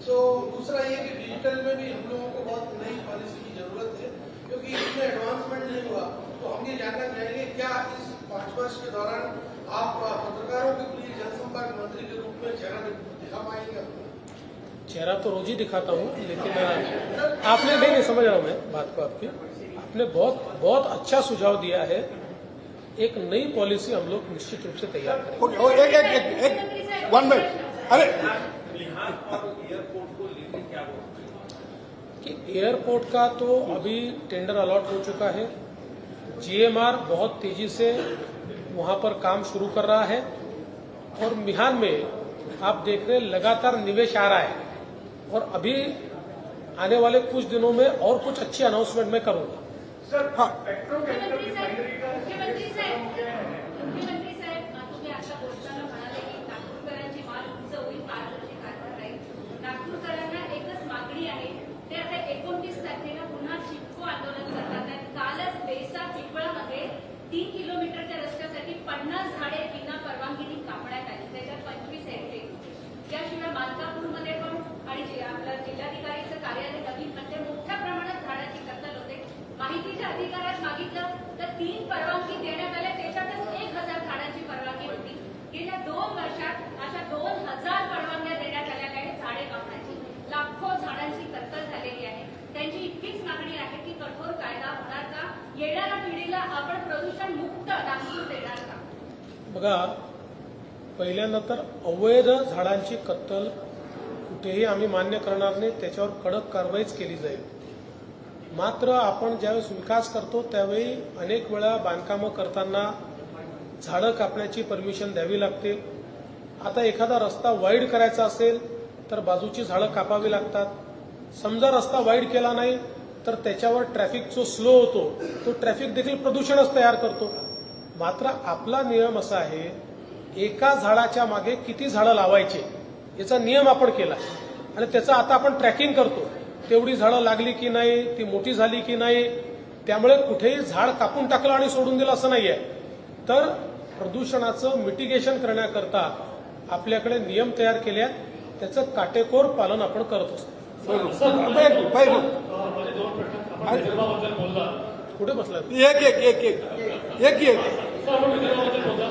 दूसरा ये कि डिजिटल में भी हम लोगों को बहुत नई पॉलिसी की जरूरत है. क्योंकि इसमें एडवांसमेंट नहीं हुआ। तो हम ये जानना चाहेंगे क्या इस 5 वर्ष के दौरान आप पत्रकारों के लिए जनसंपर्क मंत्री के रूप में चेहरा दिखा पाएंगे? चेहरा तो रोज ही दिखाता हूँ, लेकिन आपने नहीं समझ रहा हूँ मैं बात को आपकी। आपने बहुत बहुत अच्छा सुझाव दिया है। एक नई पॉलिसी हम लोग निश्चित रूप से तैयार करेंगे। ओके, एक 1 मिनट। अरे बिहार और एयरपोर्ट को लेकर क्या बोलते कि एयरपोर्ट का तो अभी टेंडर अलॉट हो चुका है। जीएमआर बहुत तेजी से वहां पर काम शुरू कर रहा है और बिहार में आप देख रहे हैं लगातार निवेश आ रहा है और अभी आने वाले कुछ दिनों में और कुछ अच्छी अनाउंसमेंट मैं करूंगा। सर, हाँ। पेट्रोकेमिकल रिफायनरी का मुख्यमंत्री साहेब तुम्ही आता बोलताना म्हणाले की नागपूरकरांची माल उंच होईल, पारदर्शी कारभार राहील. नागपूरकरांना एकच मागणी आहे, ते आता 29 तारखेला पुन्हा चिपको आंदोलन करतात आहेत. कालच बेसा पिंपळामध्ये 3 किलोमीटरच्या रस्त्यासाठी 50 झाडे विना परवानगीने कापण्यात आली, त्याच्यात 25 हेक्टर. याशिवाय मालकापूरमध्ये पण आणि आपलं जिल्हाधिकारीचं कार्यालय नवीनमध्ये मोठ्या प्रमाणात झाडाची कत्तल होते. माहितीच्या अधिकारात मागितलं तर 3 परवानगी देण्यात आल्या, त्याच्यातच 1000 झाडांची परवानगी होती. गेल्या 2 वर्षात अशा 2000 परवानग्या देण्यात आलेल्या आहेत झाडे कापण्याची. लाखो झाडांची कत्तल झालेली आहे. त्यांची इतकीच मागणी आहे की कठोर कायदा होणार का, येणाऱ्या पिढीला आपण प्रदूषण मुक्त नागपूर देणार का? बघा, पहिल्यांदा तर अवैध झाडांची कत्तल कुठेही आम्ही मान्य करणार नाही, त्याच्यावर कडक कारवाईच केली जाईल. मात्र आपण ज्यावेळेस विकास करतो त्यावेळी अनेक वेळा बांधकामं करताना झाडं कापण्याची परमिशन द्यावी लागते. आता एखादा रस्ता वाईड करायचा असेल तर बाजूची झाडं कापावी लागतात. समजा रस्ता वाईड केला नाही तर त्याच्यावर ट्रॅफिक जो स्लो होतो तो ट्रॅफिक देखील प्रदूषणच तयार करतो. मात्र आपला नियम असा आहे, एका झाडाच्या मागे किती झाडं लावायचे याचा नियम आपण केला आणि त्याचं आता आपण ट्रॅकिंग करतो. तेवढी झाडं लागली की नाही, ती मोठी झाली की नाही. त्यामुळे कुठेही झाड कापून टाकलं आणि सोडून दिलं असं नाहीये. तर प्रदूषणाचं मिटिगेशन करण्याकरता आपल्याकडे नियम तयार केले आहेत, त्याचं काटेकोर पालन आपण करत असतो. माझे 2 प्रश्न. आपण विदर्भाबद्दल बोलला, कुठे बसला? एक आपण विदर्भाबद्दल बोलला,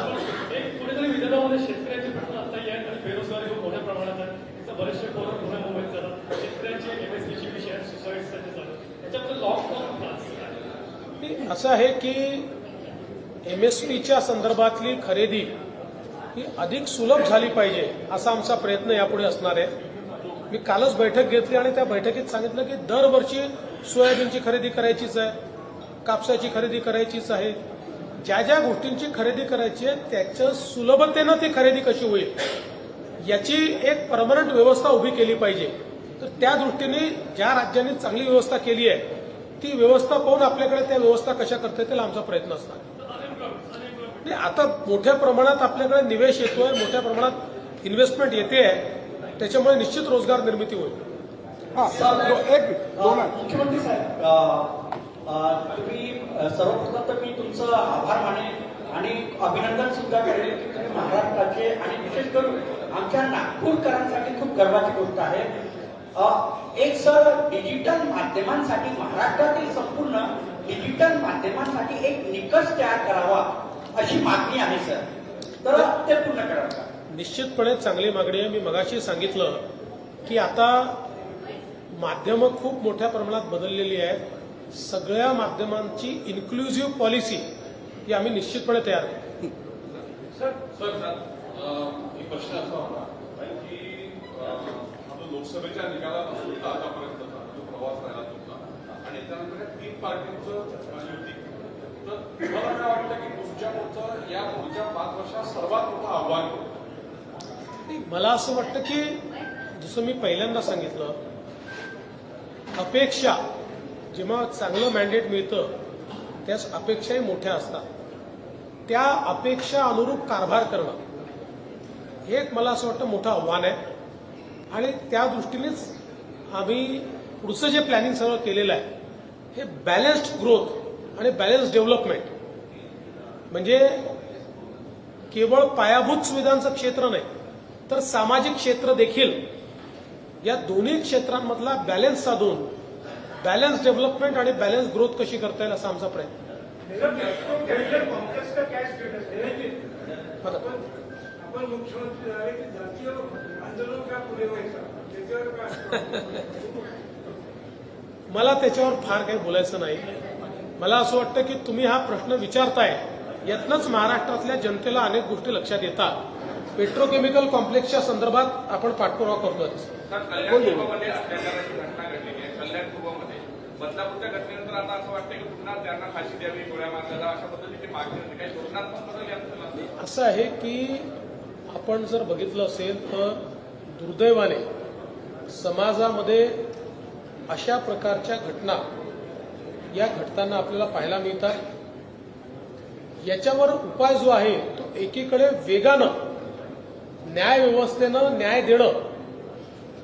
एक कुठेतरी विदर्भामध्ये शेतकऱ्यांचे प्रश्न आताही आहेत आणि बेरोजगारी खूप मोठ्या प्रमाणात आहे. त्याचा बरेचसे पोरं पुणे मुंबईत झालं, शेतकऱ्यांचे एमएसपीची विषय आहेत, सुसाईडसाठी झालं. त्याच्याबद्दल लॉकडाऊन असं आहे की एमएसपीच्या संदर्भातली खरेदी ही अधिक सुलभ झाली पाहिजे असा आमचा प्रयत्न यापुढे असणार आहे. मी कालच बैठक घेतली आणि त्या बैठकीत सांगितलं की दरवर्षी सोयाबीनची खरेदी करायचीच आहे, कापसाची खरेदी करायचीच आहे. ज्या ज्या गोष्टींची खरेदी करायची आहे त्याच्या सुलभतेनं ती खरेदी कशी होईल याची एक परमनंट व्यवस्था उभी केली पाहिजे. तर त्या दृष्टीने ज्या राज्यांनी चांगली व्यवस्था केली आहे ती व्यवस्था पाहून आपल्याकडे त्या व्यवस्था कशा करता येतील आमचा प्रयत्न असणार. आता मोठ्या प्रमाणात आपल्याकडे निवेश येतोय, मोठ्या प्रमाणात इन्व्हेस्टमेंट येते आहे, त्याच्यामुळे निश्चित रोजगार निर्मिती होईल. मुख्यमंत्री साहेब, तुम्ही सर्वप्रथम तर मी तुमचं आभार मानेन आणि अभिनंदन सुद्धा करेल की तुम्ही महाराष्ट्राचे आणि विशेष करून आमच्या नागपूरकरांसाठी खूप गर्वाची गोष्ट आहे. एक सर, डिजिटल माध्यमांसाठी महाराष्ट्रातील संपूर्ण डिजिटल माध्यमांसाठी एक निकष तयार करावा अशी मागणी आहे सर, तर ते पूर्ण करावं का? निश्चितपणे चांगली मागणी आहे. मी मगाशी सांगितलं की आता माध्यमं खूप मोठ्या प्रमाणात बदललेली आहेत. सगळ्या माध्यमांची इन्क्लुझिव्ह पॉलिसी ही आम्ही निश्चितपणे तयार करू. एक प्रश्न असा होता की आपण लोकसभेच्या निकालापासून आतापर्यंतचा जो प्रवास राहिला तुमचा आणि त्यानंतर 3 पार्टींचं युती, तर तुम्हाला काय वाटतं की तुमच्या पुढचं या पुढच्या 5 वर्षात सर्वात मोठं आव्हान होतं? मला असं वाटतं की जसं मी पहिल्यांदा सांगितलं, अपेक्षा जेव्हा चांगलं मॅन्डेट मिळतं त्याच अपेक्षाही मोठ्या असतात. त्या अपेक्षा अनुरूप कारभार करणं हे एक मला असं वाटतं मोठं आव्हान आहे आणि त्या दृष्टीनेच आम्ही पुढचं जे प्लॅनिंग सगळं केलेलं आहे हे बॅलन्स्ड ग्रोथ आणि बॅलन्स्ड डेव्हलपमेंट, म्हणजे केवळ पायाभूत सुविधांचं क्षेत्र नाही तर सामाजिक क्षेत्र देखील, या दोन्ही क्षेत्रांमधला बॅलन्स साधून बॅलन्स डेव्हलपमेंट आणि बॅलन्स ग्रोथ कशी करता येईल असा आमचा प्रयत्न आहे. कांग्रेस का क्या स्टेटस है बघा, आपण मुख्यमंत्री झाले की जातीय आंदोलन का पुढे व्हायचं त्याच्यावर काय मला त्याच्यावर फार काही बोलायचं नाही. मला असं वाटतं की तुम्ही हा प्रश्न विचारताय यातनंच महाराष्ट्रातल्या जनतेला अनेक गोष्टी लक्षात येतात. पेट्रोकेमिकल कॉम्प्लेक्सच्या संदर्भात आपण पाठपुरावा करतोय. सर, कल्याण पूर्वमध्ये अत्याचाराची घटना घडलेली आहे. कल्याण पूर्वमध्ये बदलापूरच्या घटनेनंतर आता असं वाटतं की पुन्हा त्यांना फाशी द्यावी, गोळ्या मारल्याला अशा पद्धतीची मागणी होती. काही धोरणात्मक बदल यात असं आहे की आपण जर बघितलं असेल तर दुर्दैवाने समाजामध्ये अशा प्रकारच्या घटना या घडताना आपल्याला पाहायला मिळतात. याच्यावर उपाय जो आहे तो एकीकडे वेगानं न्याय व्यवस्थेनं न्याय देणं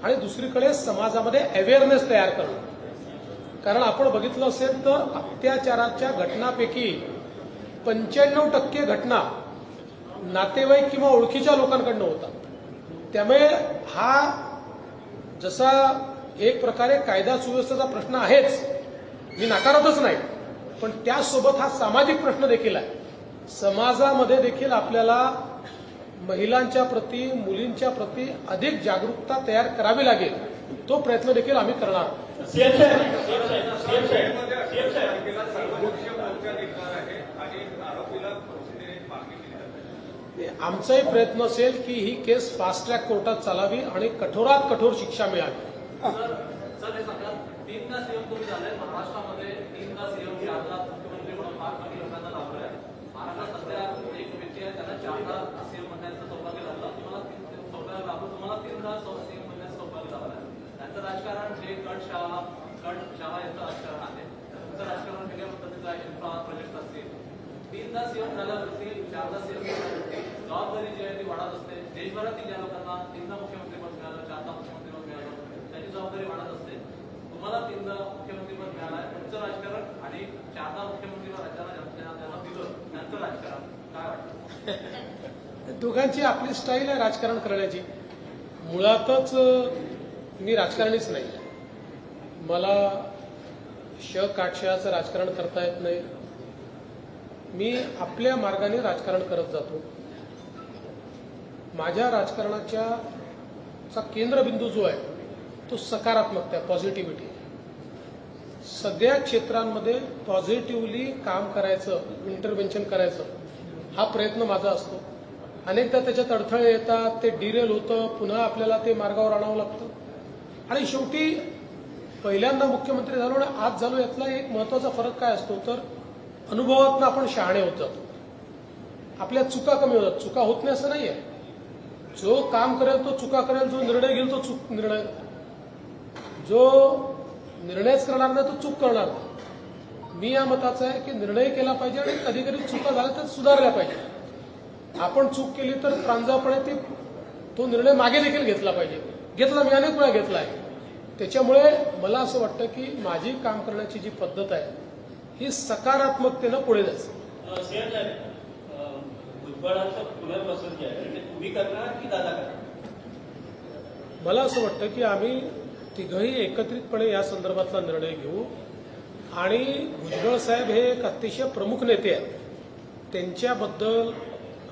आणि दुसरीकडे समाजामध्ये अवेअरनेस तयार करणं. कारण आपण बघितलं असेल तर अत्याचाराच्या घटनापैकी 95% घटना नातेवाईक किंवा ओळखीच्या लोकांकडनं होतात. त्यामुळे हा जसा एक प्रकारे कायदा सुव्यवस्थेचा प्रश्न आहेच, मी नाकारतच नाही, पण त्यासोबत हा सामाजिक प्रश्न देखील आहे. समाजामध्ये देखील आपल्याला महिलांच्या प्रती, मुलींच्या प्रती अधिक जागरूकता तयार करावी लागेल. तो प्रयत्न देखील आम्ही करणार. आमचाही प्रयत्न असेल की ही केस फास्ट ट्रॅक कोर्टात चालावी आणि कठोरात कठोर शिक्षा मिळावी. सर हे सांगा, 3दा सीएम तुम्ही झाले महाराष्ट्रामध्ये, 3दा सीएम 4दा मुख्यमंत्री म्हणून फार कमी लोकांना लाभलं आहे. महाराष्ट्रात सध्या एक व्यक्ती आहे त्यांना 4दा सीएम म्हणण्याचं सौभाग्य लाभलं. सौभाग्य लाभलं तुम्हाला 3दा सीएम म्हणण्याचं सौभाग्य लाभलं आहे. त्यांचं राजकारण हे गट शाळा यांचं राजकारण आहे. तुमचं राजकारण वेगळ्या पद्धतीचं आहे. इन्फ्रा प्रोजेक्ट असतील. 3दा सीएम झाल्यावरती 4दा सीएम जबाबदारी जी आहे ती वाढत असते. देशभरातील ज्या लोकांना 3दा मुख्यमंत्रीपद मिळालं, 4दा मुख्यमंत्रीपद मिळालं, त्याची जबाबदारी वाढत असते. तुम्हाला 3दा मुख्यमंत्रीपद मिळालंय, तुमचं राजकारण आणि 4दा मुख्यमंत्रीपद राज्याला ज्यांना दिलं त्यांचं राजकारण काय वाटतं? दोघांची आपली स्टाईल आहे राजकारण करण्याची. मुळातच मी राजकारणीच नाही. मला काटशहाचं राजकारण करता येत नाही. मी आपल्या मार्गाने राजकारण करत जातो. माझ्या राजकारणाचा केंद्रबिंदू जो आहे तो सकारात्मकता आहे, पॉझिटिव्हिटी. सगळ्या क्षेत्रांमध्ये पॉझिटिव्हली काम करायचं, इंटरव्हेन्शन करायचं हा प्रयत्न माझा असतो. अनेकदा त्याच्यात अडथळे येतात, ते डिरेल होतं, पुन्हा आपल्याला ते मार्गावर आणावं लागतं. आणि शेवटी पहिल्यांदा मुख्यमंत्री झालो आणि आज झालो यातला एक महत्वाचा फरक काय असतो तर अनुभवातनं आपण शहाणे होत जातो. आपल्या चुका कमी होतात. चुका होत नाही असं नाही आहे. जो काम करेल तो चुका करेल, जो निर्णय घेईल तो निर्णय, जो निर्णयच करणार नाही तो चूक करणार नाही. मी या मताचा आहे की निर्णय केला पाहिजे आणि कधी कधी चुका झाल्या तर सुधारल्या पाहिजे. आपण चूक केली तर प्रांजळपणे तो निर्णय मागे देखील घेतला पाहिजे. घेतला, मी अनेक वेळा घेतला आहे. त्याच्यामुळे मला असं वाटतं की माझी काम करण्याची जी पद्धत आहे ही सकारात्मकतेनं पुढे जायचं. भुजबळांचं पुनर्वसन जे आहे ते तुम्ही करणार की दादा करणार? मला असं वाटतं की आम्ही तिघही एकत्रितपणे या संदर्भातला निर्णय घेऊ. आणि भुजबळ साहेब हे एक अतिशय प्रमुख नेते आहेत. त्यांच्याबद्दल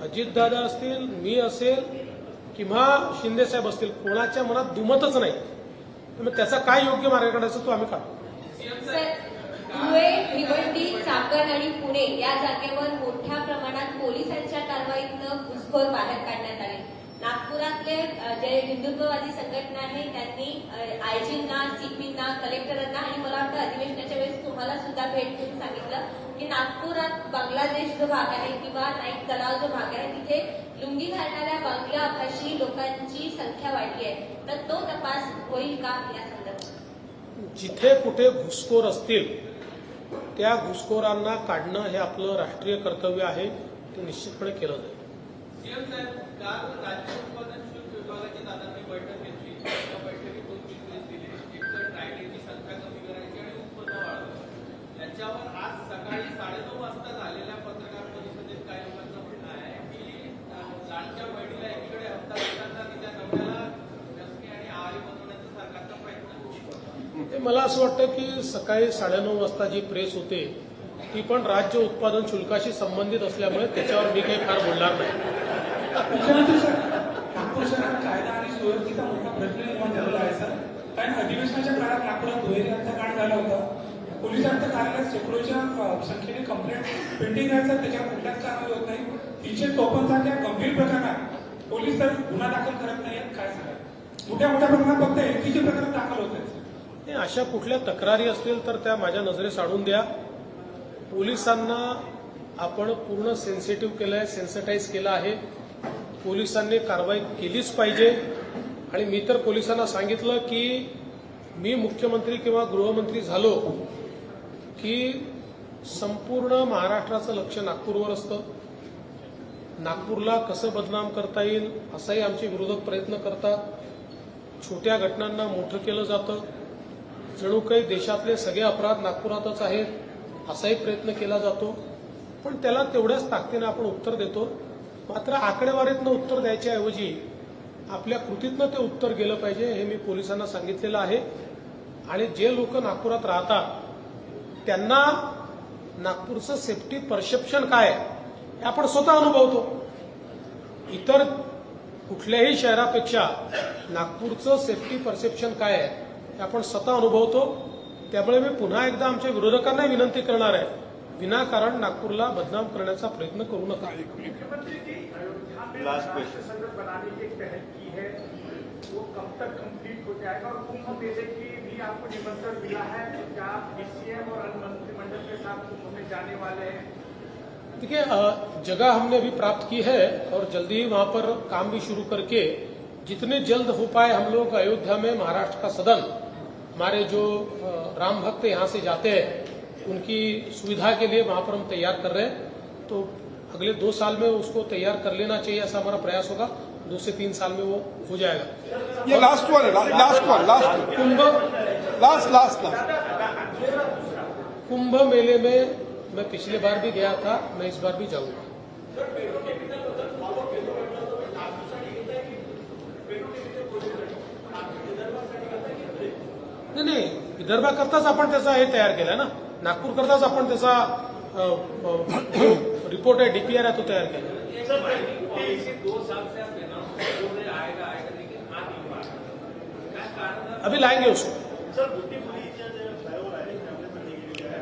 अजितदादा असतील, मी असेल किंवा शिंदेसाहेब असतील, कोणाच्या मनात दुमतच नाही. त्यामुळे त्याचा काय योग्य मार्ग काढायचा तो आम्ही काढू. धुळे, भिवंडी, चाकण आणि पुणे या जागेवर मोठ्या प्रमाणात पोलिसांच्या कारवाईतनं घुसखोर बाहेर काढण्यात आले. नागपुरातले जे हिंदुत्ववादी संघटना आहे त्यांनी आयजींना, सीपींना, कलेक्टरांना आणि मला वाटतं अधिवेशनाच्या वेळेस तुम्हाला सुद्धा भेट देऊन सांगितलं की नागपुरात बांगलादेश जो भाग आहे किंवा नाईक तलाव जो भाग आहे तिथे लुंगी घालणाऱ्या बांगला भाषी लोकांची संख्या वाढली आहे. तर तो तपास होईल का या संदर्भात? जिथे कुठे घुसखोर असतील त्या घुसखोरांना काढणं हे आपलं राष्ट्रीय कर्तव्य आहे. ते निश्चितपणे केलं जाईल. सीएम साहेब, काल राज्य उत्पादन शुल्क विभागाची दादांनी बैठक घेतली. त्या बैठकीत 2 निर्देश दिले. एक तर ड्रायव्हरची संख्या कमी करायची आणि उत्पन्न वाढवायचं. याच्यावर आज सकाळी 9:30 वाजता झालेल्या पत्रकार परिषदेत काही लोकांचं म्हणणं आहे की लाडच्या बहिणीला एकीकडे हप्ता देताना तिच्या नवऱ्याला व्यसनी आणि आहारी बनवण्याचा सरकारचा प्रयत्न. मला असं वाटतं की सकाळी 9:30 वाजता जी प्रेस होते ती पण राज्य उत्पादन शुल्काशी संबंधित असल्यामुळे त्याच्यावर मी काही फार बोलणार नाही. मुख्यमंत्री सर, नागपूर शहरात कायदा आणि सुव्यवस्थेचा मोठा प्रश्न निर्माण झालेला आहे सर. कारण अधिवेशनाच्या काळात नागपुरात दुहेरी हत्याकांड झाला होता. पोलीस आयुक्त कार्यालयात शेकडोच्या संख्येने कंप्लेंट पेंडिंग आहे सर. त्याच्यावर कुठल्याच कारवाई होत नाही. 354 सारख्या गंभीर प्रकरणात पोलीस सर गुन्हा दाखल करत नाहीत. काय सांगा? मोठ्या प्रमाणात फक्त एकीचे प्रकरण दाखल होत आहेत. अशा कुठल्या तक्रारी असतील तर त्या माझ्या नजरेस आणून द्या. पोलिसांना आपण पूर्ण सेन्सिटिव्ह केलंय, सेन्सिटाईज केलं आहे. पोलिसांनी कारवाई केलीच पाहिजे. आणि मी तर पोलिसांना सांगितलं की मी मुख्यमंत्री किंवा गृहमंत्री झालो की संपूर्ण महाराष्ट्राचं लक्ष नागपूरवर असतं. नागपूरला कसं बदनाम करता येईल असाही आमचे विरोधक प्रयत्न करतात. छोट्या घटनांना मोठं केलं जातं. जणू काही देशातले सगळे अपराध नागपुरातच आहेत असाही प्रयत्न केला जातो. पण त्याला तेवढ्याच ताकदीने आपण उत्तर देतो. मात्र आकडेवारीतनं उत्तर द्यायच्याऐवजी आपल्या कृतीतनं ते उत्तर गेलं पाहिजे हे मी पोलिसांना सांगितलेलं आहे. आणि जे लोक नागपुरात राहतात त्यांना नागपूरचं सेफ्टी परसेप्शन काय आहे हे आपण स्वतः अनुभवतो. इतर कुठल्याही शहरापेक्षा नागपूरचं सेफ्टी परसेप्शन काय आहे हे आपण स्वतः अनुभवतो. त्यामुळे मी पुन्हा एकदा आमच्या विरोधकांना विनंती करणार आहे, विनाकारण नागपूरला बदनाम करण्याचा प्रयत्न करू नका. मुख्यमंत्री जी अयोध्या में राष्ट्र संसद बनाने की पहल की है वो कब तक कंप्लीट हो जाएगा? और कुंभ मेले की भी आपको निमंत्रण मिला है क्या आप डीसीएम और अन्य मंत्रिमंडल के साथ कुंभ में जाने वाले हैं? देखिए, जगह हमने अभी प्राप्त की है और जल्दी ही वहां पर काम भी शुरू करके जितने जल्द हो पाए हम लोग अयोध्या में महाराष्ट्र का सदन, हमारे जो राम भक्त यहाँ से जाते हैं उनकी सुविधा के लिए वहां पर हम तैयार कर रहे हैं. तो अगले 2 साल में उसको तैयार कर लेना चाहिए, ऐसा हमारा प्रयास होगा. 2 से 3 साल में वो हो जाएगा. ये लास्ट वन है, लास्ट कुंभ मेले में मैं पिछले बार भी गया था, मैं इस बार भी जाऊंगा. नाही, विदर्भाकरताच आपण त्याचा हे तयार केलाय ना. नागपूर करताच आपण त्याचा रिपोर्ट आहे, डीपीआर है तो तैयार किया. 2 साल से आप आएगा लेकिन आ नहीं पा रहा. अभी लाएंगे उसको. सर, बुद्धिबळीच्या जे फ्लायओव्हर आहे त्यामध्ये पण गेलेली आहे.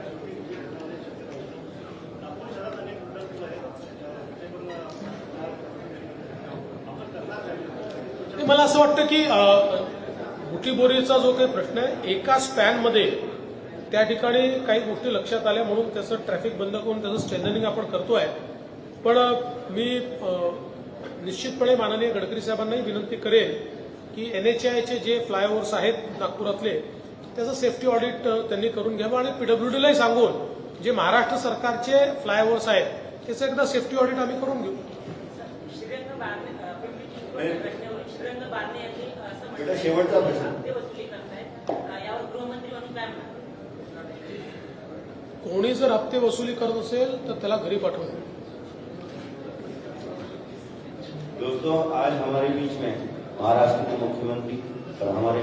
नागपूर शहरात अनेक उड्डाणपूल आहेत ते पण आपण करणार आहे. मला असं वाटतं की बुटीबोरीचा जो काही प्रश्न आहे एका स्पॅनमध्ये त्या ठिकाणी काही गोष्टी लक्षात आल्या म्हणून त्याचं ट्रॅफिक बंद करून त्याचं स्ट्रेंथनिंग आपण करतोय. पण मी निश्चितपणे माननीय गडकरी साहेबांनाही विनंती करेन की NHAIचे जे फ्लायओव्हर्स आहेत नागपुरातले त्याचं सेफ्टी ऑडिट त्यांनी करून घ्यावं आणि PWDलाही सांगून जे महाराष्ट्र सरकारचे फ्लायओव्हर्स आहेत त्याचं एकदा सेफ्टी ऑडिट आम्ही करून घेऊ. शेवटचा प्रश्न. कोणी जर हप्ते वसुली करत असेल तर त्याला घरी पाठवून. दोस्तों, आज हमारे बीच में महाराष्ट्र के मुख्यमंत्री और हमारे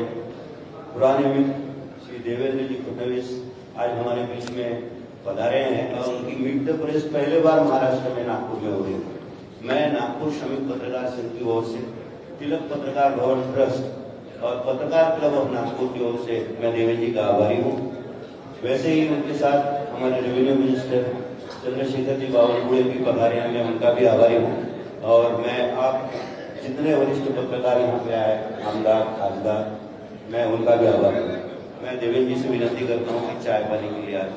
पुराने मित्र श्री देवेंद्र जी फडणवीस आज हमारे बीच में पधारे हैं और उनकी मीट द प्रेस पहले बार महाराष्ट्र में नागपुर में हो रही है. मैं नागपुर श्रमिक पत्रकार संघ की ओर से, तिलक पत्रकार भवन ट्रस्ट और पत्रकार क्लब ऑफ नागपुर की ओर से मैं देवेंद्र जी का आभारी हूँ. वैसे ही उनके साथ हमारे रेवेन्यू मिनिस्टर चंद्रशेखर जी बावनकुळे भी पधारे हैं, मैं उनका भी आभारी हूँ. और मैं आप जितने वरिष्ठ पत्रकार यहाँ पे आए, आमदार, खासदार, मैं उनका भी आभारी हूँ. मैं देवेंद्र जी से विनती करता हूँ कि चाय पानी के लिए आज